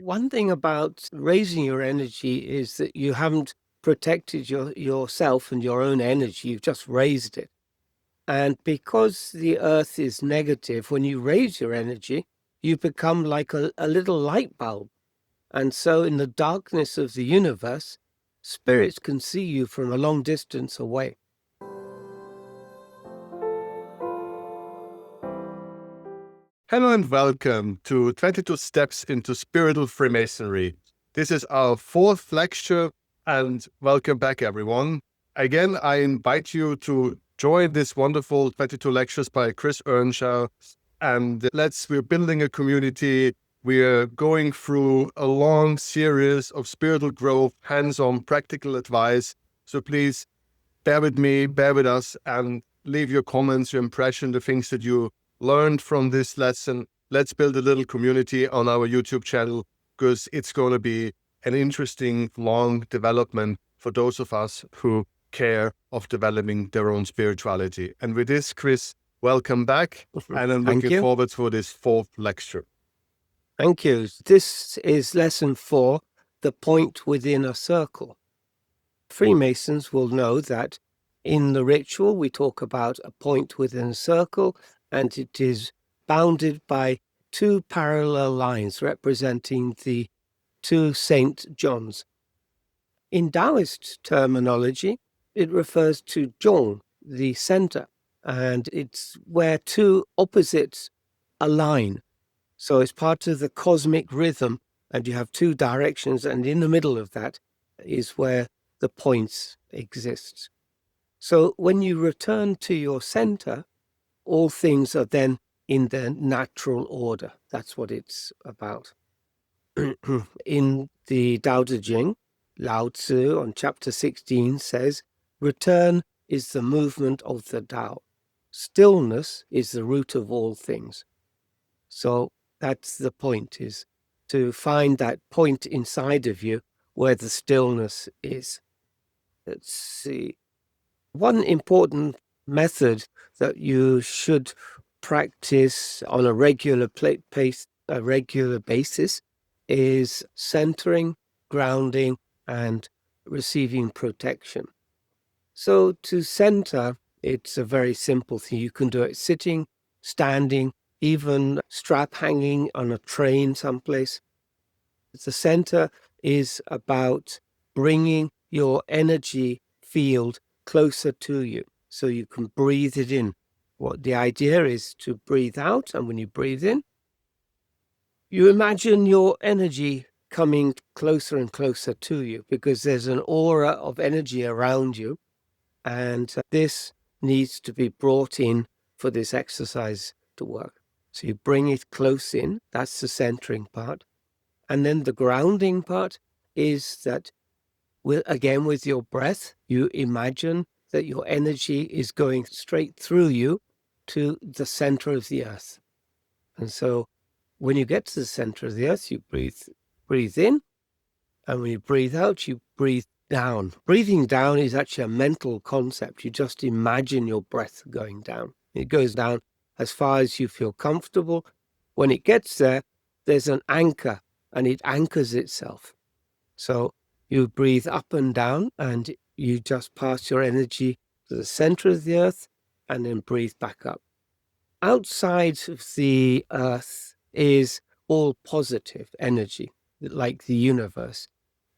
One thing about raising your energy is that you haven't protected yourself and your own energy, you've just raised it. And because the earth is negative, when you raise your energy, you become like a little light bulb. And so in the darkness of the universe, spirits can see you from a long distance away. Hello and welcome to 22 Steps into Spiritual Freemasonry. This is our fourth lecture, and welcome back, everyone. Again, I invite you to join this wonderful 22 lectures by Chris Earnshaw. And we're building a community. We're going through a long series of spiritual growth, hands-on practical advice. So please bear with me, bear with us, and leave your comments, your impression, the things that you learned from this lesson. Let's build a little community on our YouTube channel, because it's going to be an interesting, long development for those of us who care of developing their own spirituality. And with this, Chris, welcome back. And I'm looking forward for this fourth lecture. Thank you. This is lesson 4, the point within a circle. Freemasons will know that in the ritual, we talk about a point within a circle, and it is bounded by 2 parallel lines representing the 2 St. Johns. In Taoist terminology, it refers to Zhong, the center, and it's where 2 opposites align. So it's part of the cosmic rhythm, and you have 2 directions, and in the middle of that is where the points exist. So when you return to your center, all things are then in their natural order. That's what it's about. In the Tao Te Ching, Lao Tzu on chapter 16 says, return is the movement of the Tao. Stillness is the root of all things. So that's the point, is to find that point inside of you where the stillness is. Let's see. One important method that you should practice on a regular basis is centering, grounding, and receiving protection. So to center, it's a very simple thing. You can do it sitting, standing, even strap hanging on a train someplace. The center is about bringing your energy field closer to you so you can breathe it in. What the idea is to breathe out, and when you breathe in, you imagine your energy coming closer and closer to you, because there's an aura of energy around you, and this needs to be brought in for this exercise to work. So you bring it close in, that's the centering part. And then the grounding part is that, with your breath, you imagine that your energy is going straight through you to the center of the earth. And so when you get to the center of the earth, you breathe in, and when you breathe out, you breathe down. Breathing down is actually a mental concept. You just imagine your breath going down. It goes down as far as you feel comfortable. When it gets there, there's an anchor, and it anchors itself. So you breathe up and down, and you just pass your energy to the center of the earth and then breathe back up. Outside of the earth is all positive energy, like the universe.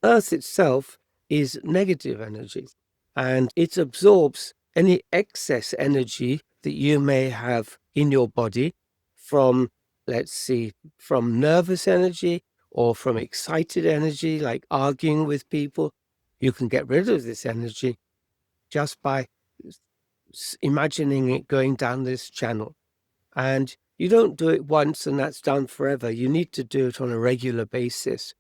Earth itself is negative energy, and it absorbs any excess energy that you may have in your body from, from nervous energy or from excited energy, like arguing with people. You can get rid of this energy just by imagining it going down this channel. And you don't do it once and that's done forever. You need to do it on a regular basis.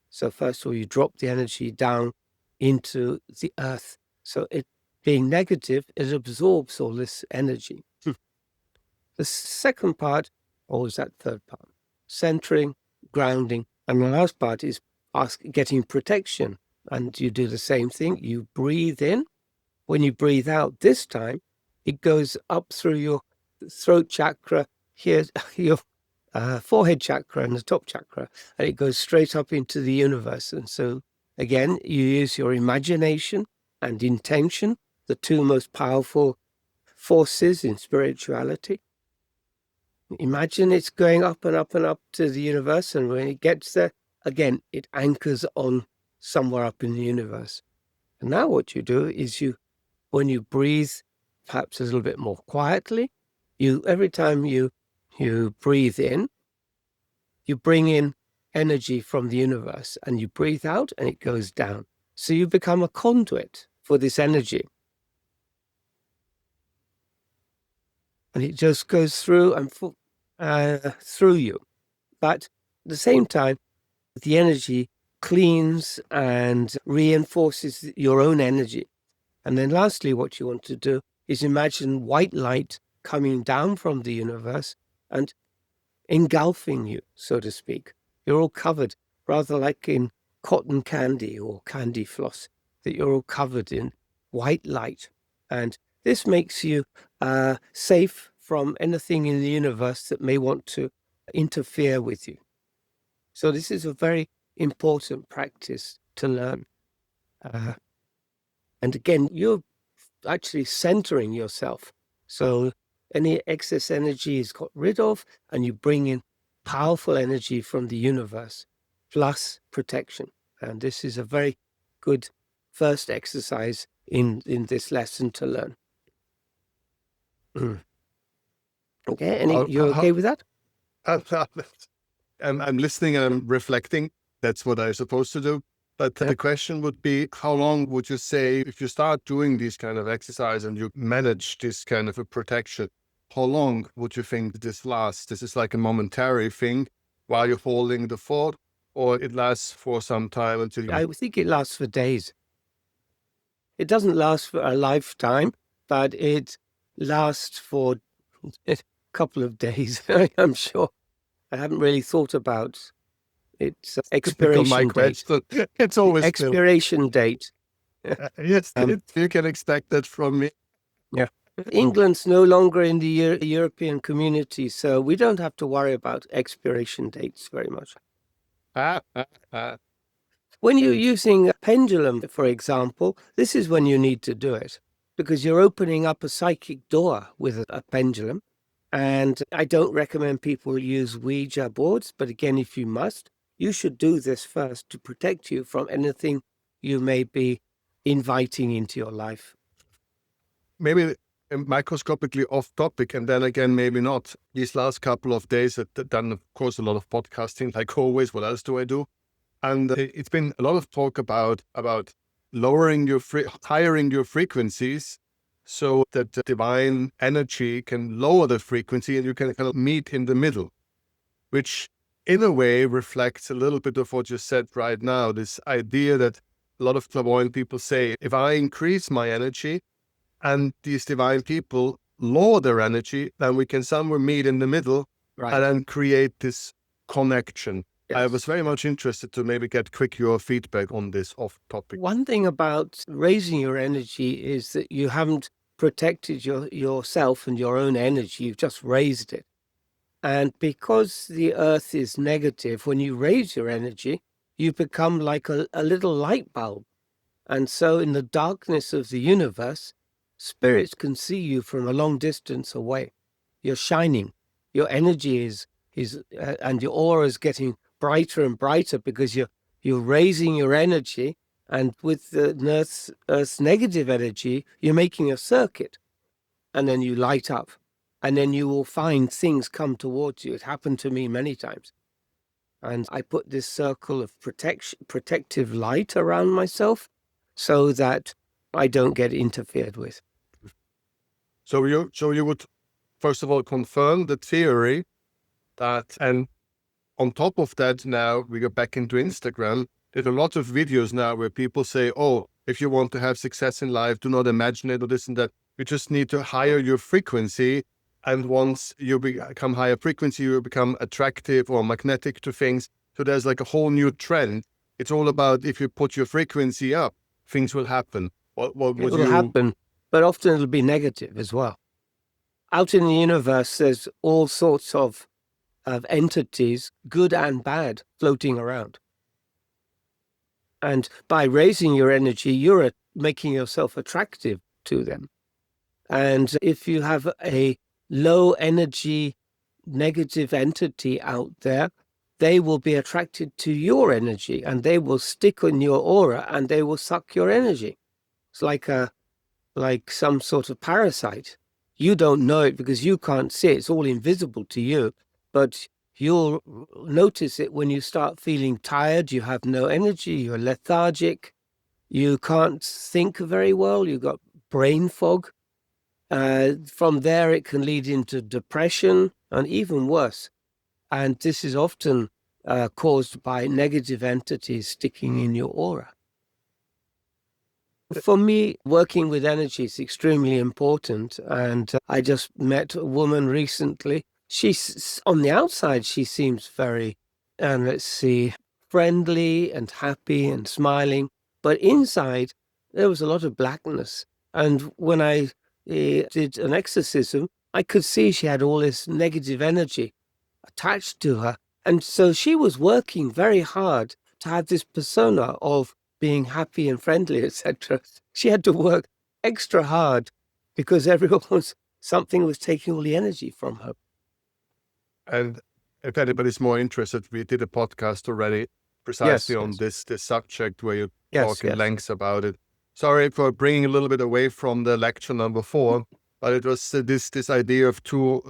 So first of all, you drop the energy down into the earth. So it being negative, it absorbs all this energy. The second part, or is that third part? Centering, grounding. And the last part is getting protection. And you do the same thing. You breathe in. When you breathe out this time, it goes up through your throat chakra, here, your forehead chakra and the top chakra, and it goes straight up into the universe. And so, again, you use your imagination and intention, the two most powerful forces in spirituality. Imagine it's going up and up and up to the universe, and when it gets there, again, it anchors on somewhere up in the universe. And now what you do is when you breathe, perhaps a little bit more quietly, every time you breathe in, you bring in energy from the universe, and you breathe out and it goes down. So you become a conduit for this energy. And it just goes through and through you. But at the same time, the energy cleans and reinforces your own energy. And then lastly, what you want to do is imagine white light coming down from the universe and engulfing you, so to speak. You're all covered, rather like in cotton candy or candy floss, that you're all covered in white light. And this makes you safe from anything in the universe that may want to interfere with you. So this is a very important practice to learn. And again, you're actually centering yourself. So any excess energy is got rid of, and you bring in powerful energy from the universe, plus protection. And this is a very good first exercise in this lesson to learn. Okay, you're okay with that? I'm listening and I'm reflecting. That's what I'm supposed to do. But the question would be, how long would you say, if you start doing these kind of exercise and you manage this kind of a protection, how long would you think this lasts? This is like a momentary thing while you're holding the fort, or it lasts for some time until you... I think it lasts for days. It doesn't last for a lifetime, but it lasts for a couple of days, I'm sure. I haven't really thought about its expiration date. It's always expiration date. Yes, you can expect that from me. Yeah. England's no longer in the European community, so we don't have to worry about expiration dates very much. When you're using a pendulum, for example, this is when you need to do it, because you're opening up a psychic door with a pendulum. And I don't recommend people use Ouija boards, but again, if you must, you should do this first to protect you from anything you may be inviting into your life. Maybe microscopically off topic, and then again, maybe not. These last couple of days, I've done, of course, a lot of podcasting, like always. What else do I do? And it's been a lot of talk about lowering hiring your frequencies, so that the divine energy can lower the frequency and you can kind of meet in the middle, which in a way reflects a little bit of what you said right now, this idea that a lot of clairvoyant people say, if I increase my energy and these divine people lower their energy, then we can somewhere meet in the middle, right, and then create this connection. Yes. I was very much interested to maybe get your feedback on this off topic. One thing about raising your energy is that you haven't protected yourself and your own energy, you've just raised it. And because the earth is negative, when you raise your energy, you become like a little light bulb. And so in the darkness of the universe, spirits can see you from a long distance away. You're shining. Your energy is and your aura is getting brighter and brighter because you're raising your energy, and with the Earth's negative energy, you're making a circuit, and then you light up, and then you will find things come towards you. It happened to me many times, and I put this circle of protective light around myself so that I don't get interfered with. So you would first of all confirm the theory that, and on top of that, now we go back into Instagram. There's a lot of videos now where people say, oh, if you want to have success in life, do not imagine it or this and that. You just need to higher your frequency. And once you become higher frequency, you become attractive or magnetic to things. So there's like a whole new trend. It's all about, if you put your frequency up, things will happen. It will happen, but often it'll be negative as well. Out in the universe, there's all sorts of of entities, good and bad, floating around. And by raising your energy, you're making yourself attractive to them. And if you have a low energy, negative entity out there, they will be attracted to your energy and they will stick in your aura and they will suck your energy. It's like some sort of parasite. You don't know it because you can't see it. It's all invisible to you, but you'll notice it when you start feeling tired, you have no energy, you're lethargic, you can't think very well, you've got brain fog. From there, it can lead into depression and even worse. And this is often caused by negative entities sticking in your aura. For me, working with energy is extremely important. And I just met a woman recently. She's on the outside, she seems very, and let's see, friendly and happy and smiling. But inside, there was a lot of blackness. And when I did an exorcism, I could see she had all this negative energy attached to her. And so she was working very hard to have this persona of being happy and friendly, etc. She had to work extra hard because something was taking all the energy from her. And if anybody's more interested, we did a podcast already precisely on this subject where you talk in length about it. Sorry for bringing a little bit away from the lecture number 4, but it was this idea of two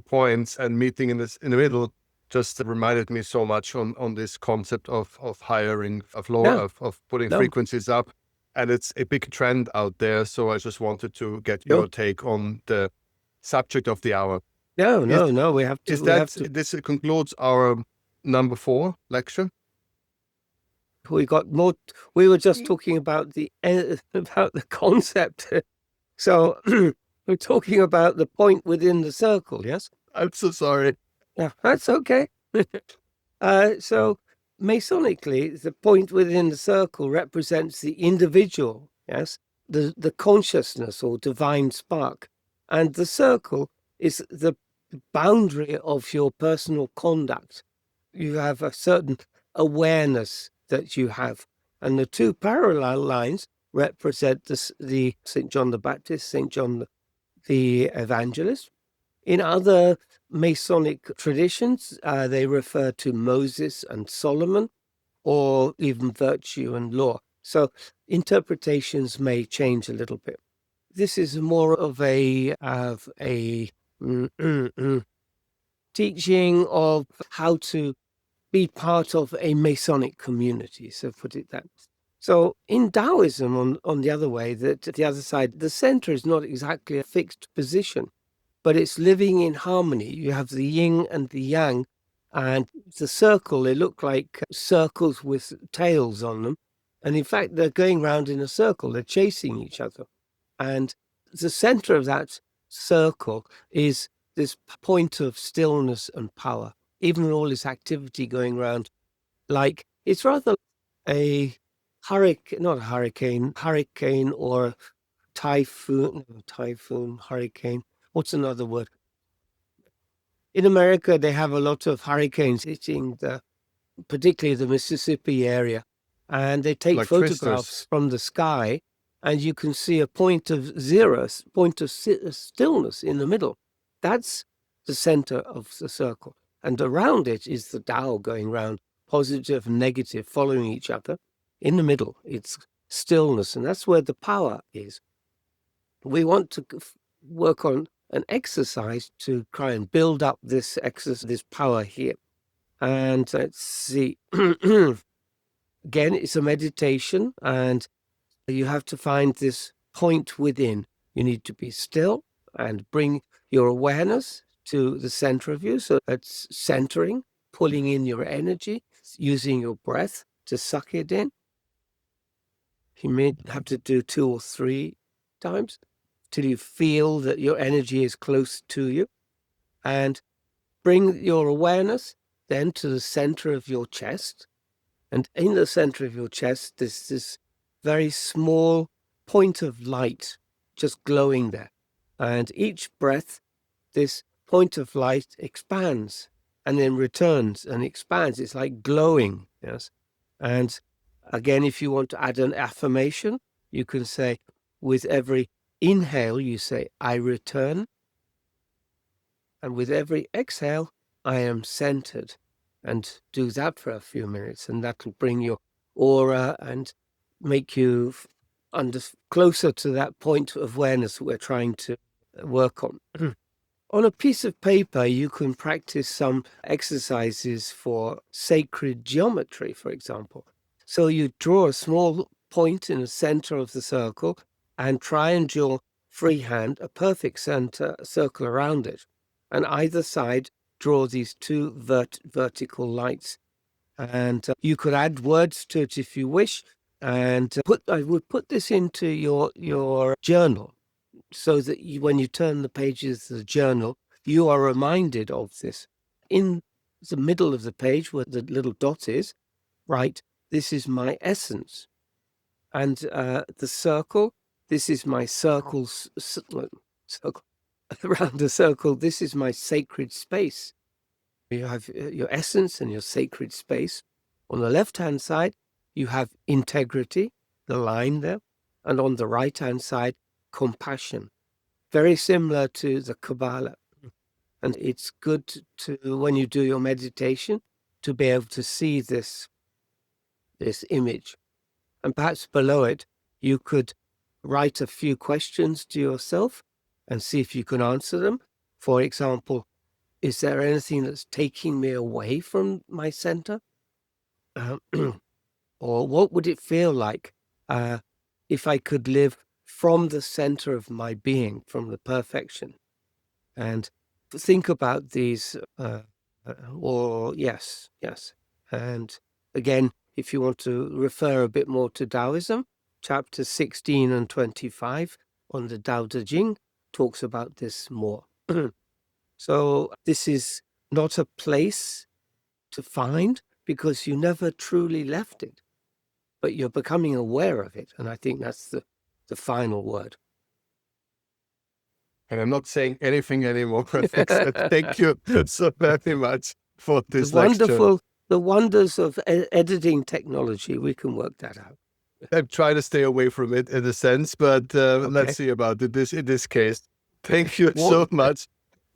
points and meeting in the middle just reminded me so much on this concept of hiring, of putting frequencies up. And it's a big trend out there. So I just wanted to get your take on the subject of the hour. No, we have to. This concludes our number 4 lecture? We got more. We were just talking about the concept. So we're talking about the point within the circle, yes? I'm so sorry. Yeah, that's okay. So Masonically, the point within the circle represents the individual, yes? The consciousness or divine spark. And the circle is the boundary of your personal conduct. You have a certain awareness that you have. And the two parallel lines represent the St. John the Baptist, St. John the Evangelist. In other Masonic traditions, they refer to Moses and Solomon, or even virtue and law. So interpretations may change a little bit. This is more of a teaching of how to be part of a Masonic community, so put it that. So in Taoism, on the other way, that the other side, the center is not exactly a fixed position, but it's living in harmony. You have the yin and the yang, and the circle, they look like circles with tails on them. And in fact, they're going round in a circle, they're chasing each other. And the center of that circle is this point of stillness and power, even with all this activity going around. Like, it's rather a hurricane, not a hurricane or typhoon, hurricane. What's another word? In America, they have a lot of hurricanes hitting particularly the Mississippi area, and they take photographs from the sky, and you can see a point of stillness in the middle. That's the center of the circle. And around it is the Tao going round, positive and negative, following each other. In the middle, it's stillness, and that's where the power is. We want to work on an exercise to try and build up this power here. And let's see. Again, it's a meditation, and you have to find this point within. You need to be still and bring your awareness to the center of you. So that's centering, pulling in your energy, using your breath to suck it in. You may have to do 2 or 3 times till you feel that your energy is close to you. And bring your awareness then to the center of your chest. And in the center of your chest, there's this very small point of light just glowing there. And each breath, this point of light expands and then returns and expands. It's like glowing, yes. And again, if you want to add an affirmation, you can say, with every inhale, you say, I return. And with every exhale, I am centered. And do that for a few minutes, and that'll bring your aura and make you closer to that point of awareness we're trying to work on. On a piece of paper, you can practice some exercises for sacred geometry, for example. So you draw a small point in the center of the circle and try and draw freehand a perfect circle around it. And either side, draw these two vertical lights. And you could add words to it if you wish. And I would put this into your journal, so that when you turn the pages of the journal, you are reminded of this. In the middle of the page where the little dot is, write, this is my essence. And the circle, this is my circle, around the circle, this is my sacred space. You have your essence and your sacred space. On the left-hand side, you have integrity, the line there. And on the right-hand side, compassion. Very similar to the Kabbalah. And it's good to, when you do your meditation, to be able to see this image. And perhaps below it, you could write a few questions to yourself and see if you can answer them. For example, is there anything that's taking me away from my center? Or what would it feel like if I could live from the center of my being, from the perfection? And think about these, yes. And again, if you want to refer a bit more to Taoism, chapter 16 and 25 on the Tao Te Ching talks about this more. So this is not a place to find, because you never truly left it, but you're becoming aware of it. And I think that's the final word. And I'm not saying anything anymore. Thank you so very much for this lecture. The wonders of editing technology. We can work that out. I'm trying to stay away from it in a sense, but let's see about it in this case. Thank you so much,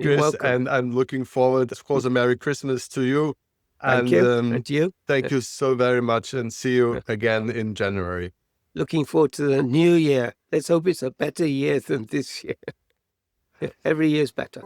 Chris. And I'm looking forward, of course, a Merry Christmas to you. Thank you. And you. Thank you so very much, and see you again in January. Looking forward to the new year. Let's hope it's a better year than this year. Every year's better.